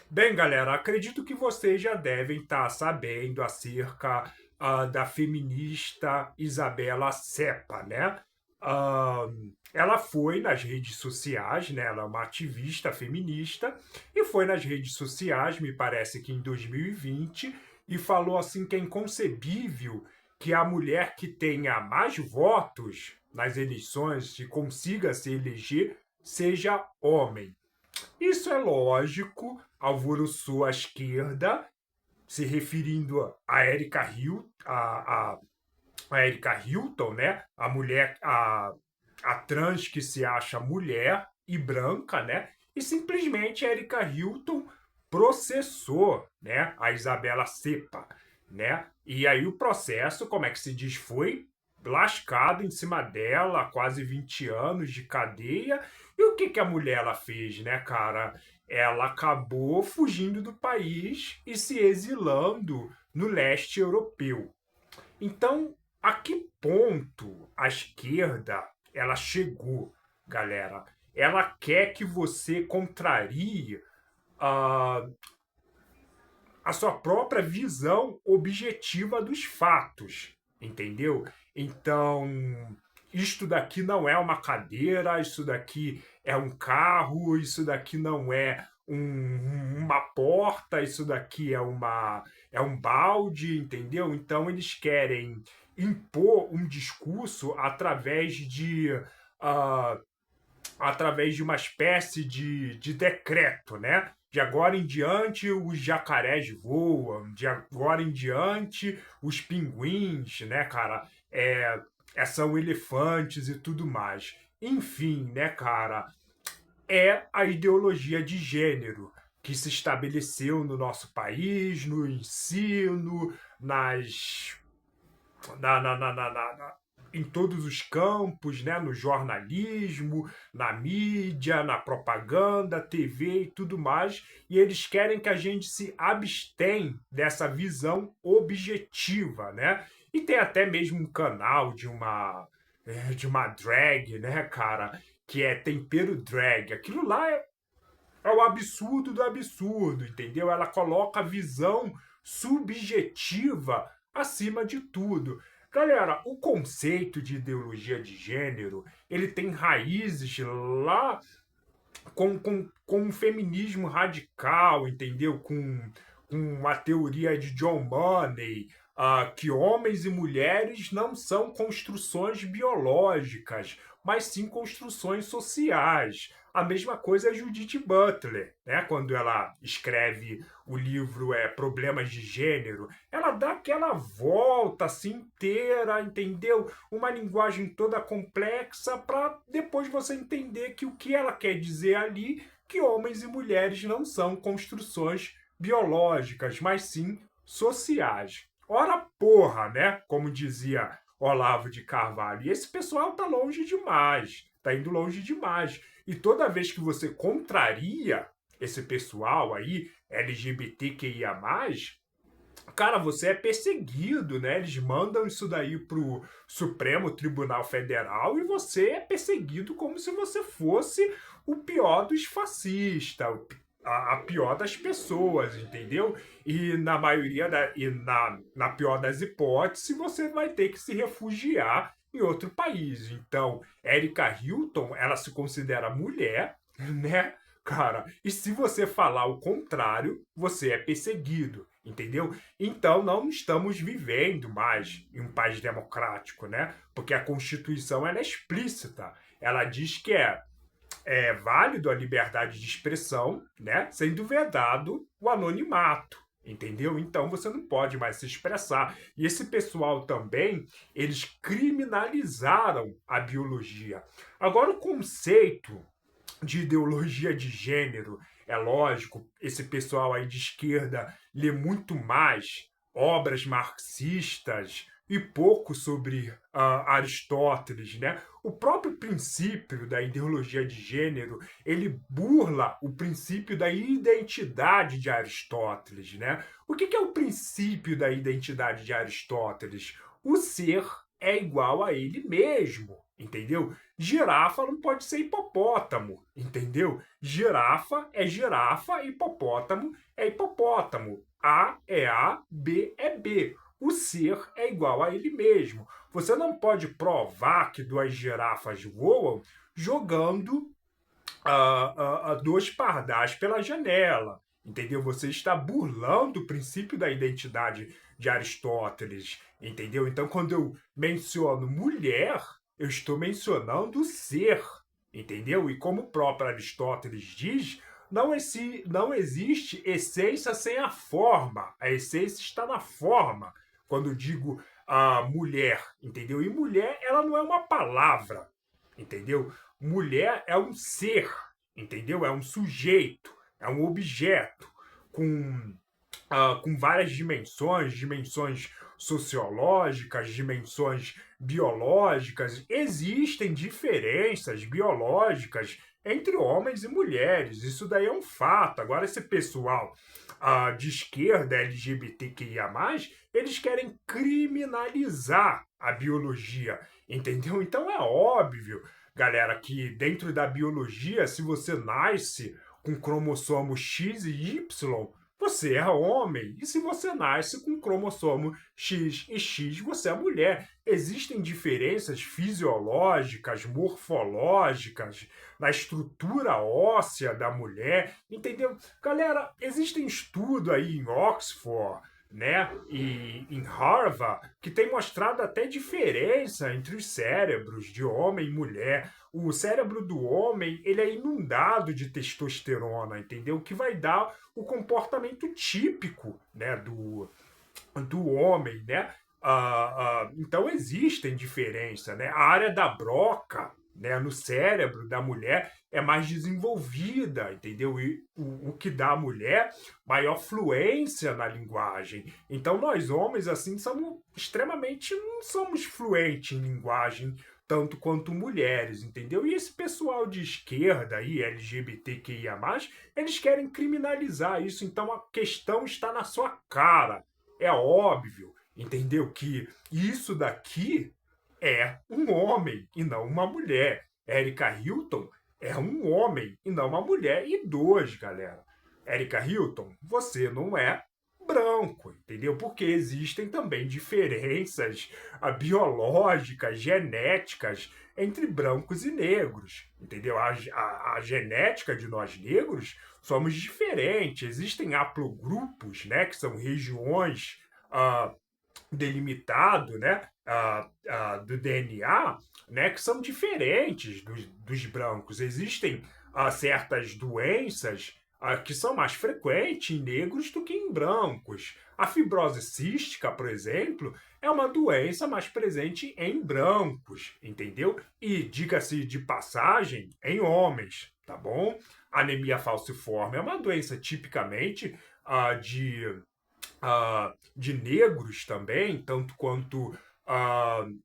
Bem, galera, acredito que vocês já devem estar sabendo acerca da feminista Isabela Sepa, né? Ah, ela foi nas redes sociais, né? Ela é uma ativista feminista e foi nas redes sociais, me parece que em 2020, e falou assim que é inconcebível que a mulher que tenha mais votos nas eleições e consiga se eleger seja homem. Isso é lógico, alvoroçou a esquerda, se referindo a Erika Hilton, a Erika Hilton, né? A mulher, a trans que se acha mulher e branca, né? E simplesmente a Erika Hilton processou, né? A Isabela Cepa, né? E aí o processo, como é que se diz, foi lascado em cima dela, quase 20 anos de cadeia. E o que que a mulher ela fez, né, cara? Ela acabou fugindo do país e se exilando no leste europeu. Então, a que ponto a esquerda ela chegou, galera? Ela quer que você contrarie a, a sua própria visão objetiva dos fatos, entendeu? Então, isto daqui não é uma cadeira, isso daqui é um carro, isso daqui não é uma porta, isso daqui é um balde, entendeu? Então eles querem impor um discurso uh, através de uma espécie de decreto, né? De agora em diante os jacarés voam, de agora em diante os pinguins, né, cara, são elefantes e tudo mais. Enfim, né, cara, é a ideologia de gênero que se estabeleceu no nosso país, no ensino, em todos os campos, né? No jornalismo, na mídia, na propaganda, TV e tudo mais, e eles querem que a gente se abstenha dessa visão objetiva, né? E tem até mesmo um canal de uma drag, né, cara, que é Tempero Drag. Aquilo lá é o absurdo do absurdo, entendeu? Ela coloca a visão subjetiva acima de tudo. Galera, o conceito de ideologia de gênero, ele tem raízes lá com o feminismo radical, entendeu? Com a teoria de John Money, que homens e mulheres não são construções biológicas, mas sim construções sociais. A mesma coisa é Judith Butler, né? Quando ela escreve o livro Problemas de Gênero, ela dá aquela volta assim inteira, entendeu? Uma linguagem toda complexa para depois você entender que o que ela quer dizer ali que homens e mulheres não são construções biológicas, mas sim sociais. Ora porra, né? Como dizia Olavo de Carvalho. E esse pessoal tá longe demais, tá indo longe demais. E toda vez que você contraria esse pessoal aí, LGBTQIA+, cara, você é perseguido, né? Eles mandam isso daí pro Supremo Tribunal Federal e você é perseguido como se você fosse o pior dos fascistas, a pior das pessoas, entendeu? E na pior das hipóteses, você vai ter que se refugiar em outro país. Então, Erika Hilton, ela se considera mulher, né? Cara, e se você falar o contrário, você é perseguido, entendeu? Então não estamos vivendo mais em um país democrático, né? Porque a Constituição ela é explícita. Ela diz que é válido a liberdade de expressão, né? Sendo vedado o anonimato. Entendeu? Então você não pode mais se expressar. E esse pessoal também, eles criminalizaram a biologia. Agora, o conceito de ideologia de gênero. É lógico, esse pessoal aí de esquerda lê muito mais obras marxistas e pouco sobre Aristóteles, né? O próprio princípio da ideologia de gênero, ele burla o princípio da identidade de Aristóteles, né? O que é o princípio da identidade de Aristóteles? O ser é igual a ele mesmo, entendeu? Girafa não pode ser hipopótamo, entendeu? Girafa, hipopótamo é hipopótamo. A é A, B é B. O ser é igual a ele mesmo. Você não pode provar que duas girafas voam jogando dois pardais pela janela. Entendeu? Você está burlando o princípio da identidade de Aristóteles. Entendeu? Então, quando eu menciono mulher, eu estou mencionando ser. Entendeu? E como o próprio Aristóteles diz, não existe essência sem a forma. A essência está na forma. Quando eu digo mulher, entendeu? E mulher, ela não é uma palavra, entendeu? Mulher é um ser, entendeu? É um sujeito, é um objeto com, com várias dimensões, dimensões sociológicas, dimensões biológicas. Existem diferenças biológicas entre homens e mulheres. Isso daí é um fato. Agora, esse pessoal de esquerda LGBTQIA+, eles querem criminalizar a biologia, entendeu? Então é óbvio, galera, que dentro da biologia, se você nasce com cromossomo X e Y, você é homem. E se você nasce com cromossomo X e X, você é mulher. Existem diferenças fisiológicas, morfológicas, na estrutura óssea da mulher, entendeu? Galera, existem estudos aí em Oxford, né, e em Harvard, que tem mostrado até diferença entre os cérebros de homem e mulher. O cérebro do homem, ele é inundado de testosterona, entendeu? Que vai dar o comportamento típico, né, do homem, né? Então existem diferenças, né? A área da broca, né, no cérebro da mulher é mais desenvolvida, entendeu? E o que dá à mulher maior fluência na linguagem. Então nós homens assim somos extremamente não somos fluentes em linguagem tanto quanto mulheres, entendeu? E esse pessoal de esquerda aí, LGBTQIA+, eles querem criminalizar isso, então a questão está na sua cara. É óbvio, entendeu? Que isso daqui é um homem e não uma mulher. Erika Hilton é um homem e não uma mulher. E dois, galera. Erika Hilton, você não é branco, entendeu? Porque existem também diferenças biológicas, genéticas entre brancos e negros, entendeu? A genética de nós negros somos diferentes. Existem haplogrupos, né, que são regiões delimitado, né, do DNA, né, que são diferentes dos brancos. Existem certas doenças que são mais frequentes em negros do que em brancos. A fibrose cística, por exemplo, é uma doença mais presente em brancos, entendeu? E, diga-se de passagem, em homens, tá bom? Anemia falciforme é uma doença tipicamente de negros também, tanto quanto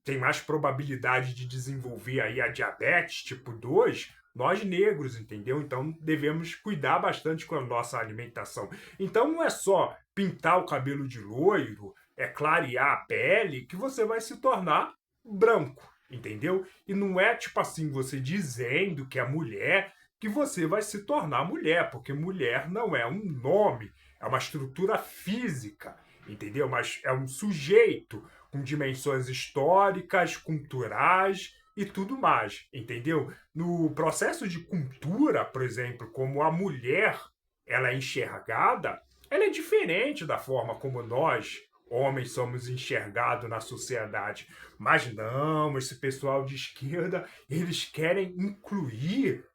tem mais probabilidade de desenvolver aí a diabetes tipo 2, nós negros, entendeu? Então devemos cuidar bastante com a nossa alimentação. Então não é só pintar o cabelo de loiro, é clarear a pele, que você vai se tornar branco, entendeu? E não é tipo assim, você dizendo que é mulher, que você vai se tornar mulher, porque mulher não é um nome, é uma estrutura física, entendeu? Mas é um sujeito com dimensões históricas, culturais e tudo mais, entendeu? No processo de cultura, por exemplo, como a mulher ela é enxergada, ela é diferente da forma como nós, homens, somos enxergados na sociedade. Mas não, esse pessoal de esquerda, eles querem incluir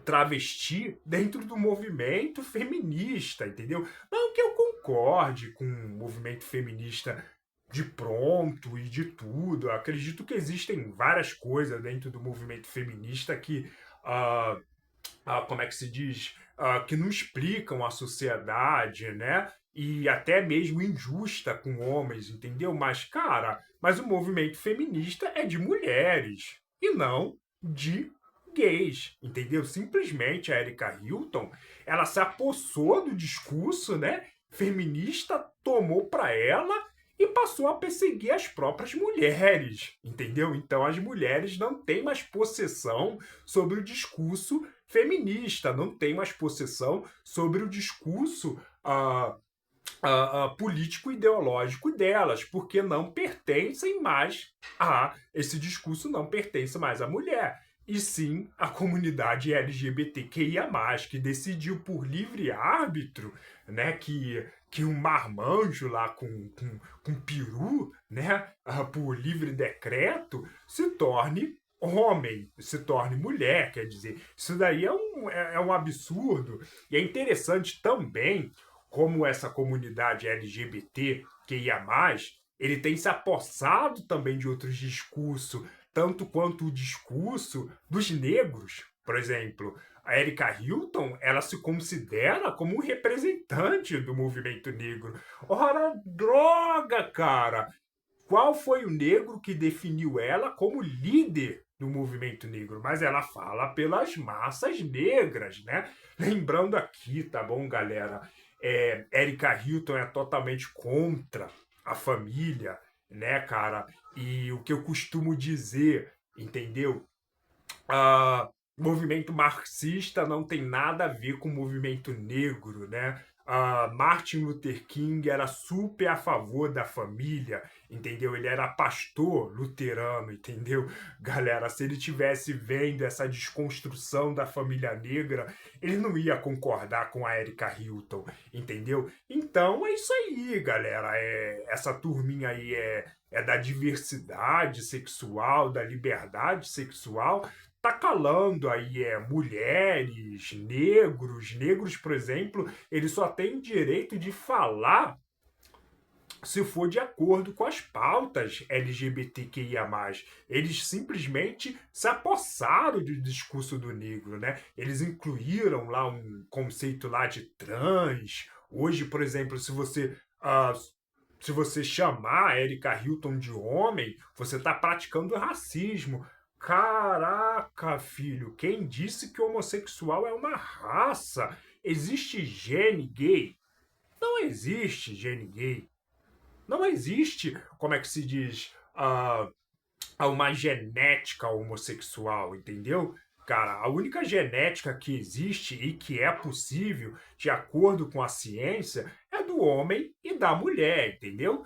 travesti dentro do movimento feminista, entendeu? Não que eu concorde com o movimento feminista de pronto e de tudo. Eu acredito que existem várias coisas dentro do movimento feminista que, como é que se diz, que não explicam a sociedade, né? E até mesmo injusta com homens, entendeu? Mas, cara, mas o movimento feminista é de mulheres e não de gays, entendeu? Simplesmente a Erika Hilton, ela se apossou do discurso, né, feminista, tomou para ela e passou a perseguir as próprias mulheres, entendeu? Então as mulheres não têm mais possessão sobre o discurso feminista, não têm mais possessão sobre o discurso político-ideológico delas, porque não pertencem mais a esse discurso, não pertence mais à mulher, e sim à comunidade LGBTQIA+, que decidiu por livre árbitro, né, que um marmanjo lá com peru, né, por livre decreto, se torne homem, se torne mulher, quer dizer, isso daí é um absurdo, e é interessante também como essa comunidade LGBT que ia mais, ele tem se apossado também de outros discursos, tanto quanto o discurso dos negros. Por exemplo, a Erika Hilton, ela se considera como um representante do movimento negro. Ora, droga, cara! Qual foi o negro que definiu ela como líder do movimento negro? Mas ela fala pelas massas negras, né? Lembrando aqui, tá bom, galera? Erika Hilton é totalmente contra a família, né, cara? E o que eu costumo dizer, entendeu? O movimento marxista não tem nada a ver com o movimento negro, né? Martin Luther King era super a favor da família, entendeu? Ele era pastor luterano, entendeu? Galera, se ele tivesse vendo essa desconstrução da família negra, ele não ia concordar com a Erika Hilton, entendeu? Então é isso aí, galera. Essa turminha aí é da diversidade sexual, da liberdade sexual, tá calando aí mulheres, negros, por exemplo, eles só têm direito de falar se for de acordo com as pautas LGBTQIA+. Eles simplesmente se apossaram do discurso do negro, né? Eles incluíram lá um conceito lá de trans. Hoje, por exemplo, se você chamar a Erika Hilton de homem, você está praticando racismo. Caraca, filho, quem disse que homossexual é uma raça? Existe gene gay? Não existe gene gay. Não existe, como é que se diz, uma genética homossexual, entendeu? Cara, a única genética que existe e que é possível, de acordo com a ciência, é do homem e da mulher, entendeu?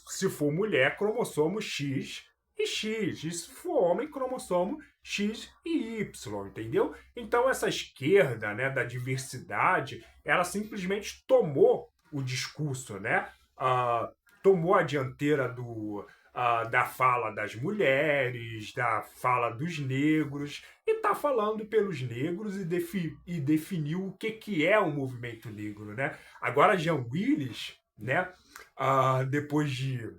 Se for mulher, cromossomo X e X. E se for homem, cromossomo X e Y, entendeu? Então essa esquerda, né, da diversidade, ela simplesmente tomou o discurso, né? Tomou a dianteira da fala das mulheres, da fala dos negros, e está falando pelos negros e definiu o que é o movimento negro, né? Agora, Jean Willis, né, depois de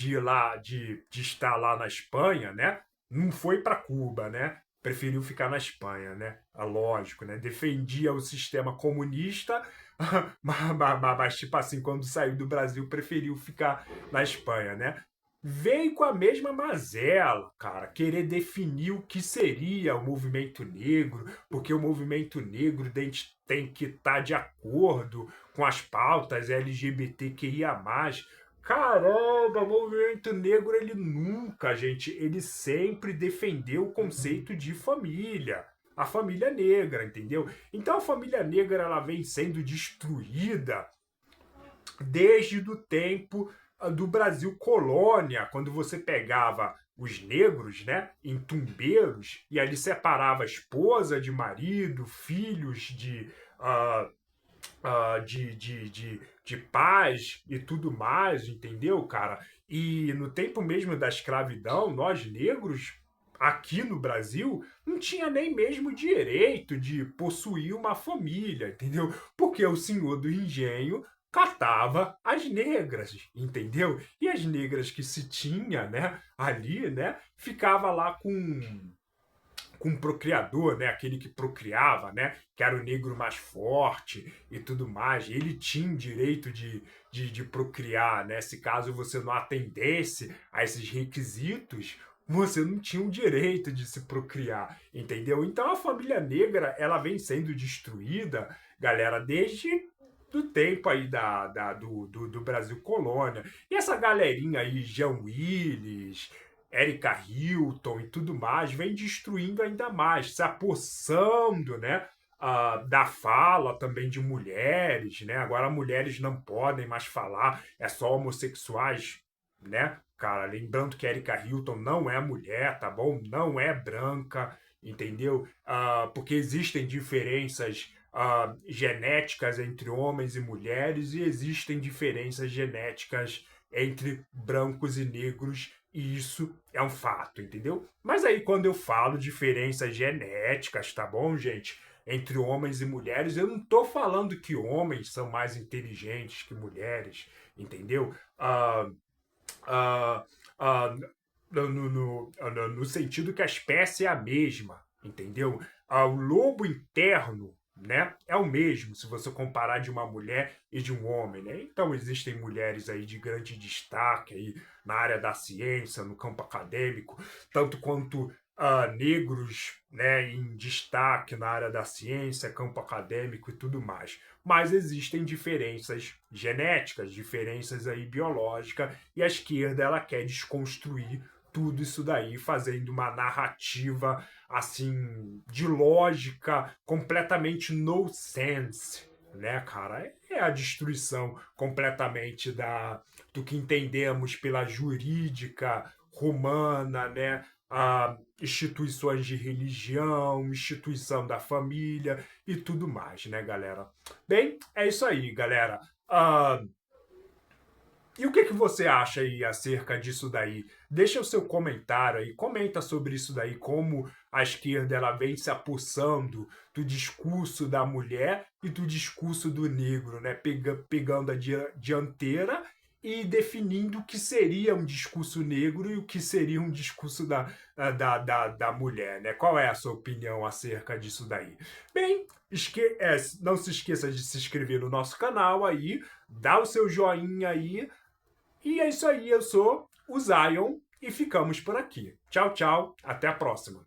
ir lá, de estar lá na Espanha, né, não foi para Cuba, né? Preferiu ficar na Espanha, né? Lógico, né? Defendia o sistema comunista, mas, tipo assim, quando saiu do Brasil, preferiu ficar na Espanha, né? Veio com a mesma mazela, cara, querer definir o que seria o movimento negro, porque o movimento negro tem que estar de acordo com as pautas LGBTQIA+. Caramba, o movimento negro, ele nunca, gente, ele sempre defendeu o conceito de família. A família negra, entendeu? Então a família negra, ela vem sendo destruída desde o tempo do Brasil colônia, quando você pegava os negros, né, em tumbeiros, e ali separava esposa de marido, filhos de paz e tudo mais, entendeu, cara? E no tempo mesmo da escravidão, nós negros aqui no Brasil não tinha nem mesmo direito de possuir uma família, entendeu? Porque o senhor do engenho catava as negras, entendeu? E as negras que se tinha, né, ali, né, ficava lá com um procriador, né, aquele que procriava, né, que era o negro mais forte e tudo mais. Ele tinha direito de procriar, né? Se caso você não atendesse a esses requisitos, você não tinha o direito de se procriar, entendeu? Então a família negra, ela vem sendo destruída, galera, desde do tempo aí do Brasil Colônia. E essa galerinha aí, Jean Willis, Erika Hilton e tudo mais, vem destruindo ainda mais, se apossando, né? Da fala também de mulheres, né? Agora mulheres não podem mais falar, é só homossexuais, né? Cara, lembrando que Erika Hilton não é mulher, tá bom? Não é branca, entendeu? Porque existem diferenças genéticas entre homens e mulheres e existem diferenças genéticas entre brancos e negros, e isso é um fato, entendeu? Mas aí quando eu falo diferenças genéticas, tá bom, gente? Entre homens e mulheres, eu não tô falando que homens são mais inteligentes que mulheres, entendeu? Ah, ah, no sentido que a espécie é a mesma, entendeu? O lobo interno, né, é o mesmo se você comparar de uma mulher e de um homem, né? Então existem mulheres aí de grande destaque aí na área da ciência, no campo acadêmico, tanto quanto negros, né, em destaque na área da ciência, campo acadêmico e tudo mais. Mas existem diferenças genéticas, diferenças aí biológicas, e a esquerda ela quer desconstruir tudo isso daí, fazendo uma narrativa assim de lógica completamente no sense, né, cara? É a destruição completamente do que entendemos pela jurídica romana, né? Instituições de religião, instituição da família e tudo mais, né, galera? Bem, é isso aí, galera. E o que, que você acha aí acerca disso daí? Deixa o seu comentário aí, comenta sobre isso daí, como a esquerda ela vem se apossando do discurso da mulher e do discurso do negro, né? Pegando a dianteira e definindo o que seria um discurso negro e o que seria um discurso da mulher, né? Qual é a sua opinião acerca disso daí? Bem, não se esqueça de se inscrever no nosso canal aí, dá o seu joinha aí, e é isso aí, eu sou o Zion e ficamos por aqui. Tchau, tchau, até a próxima.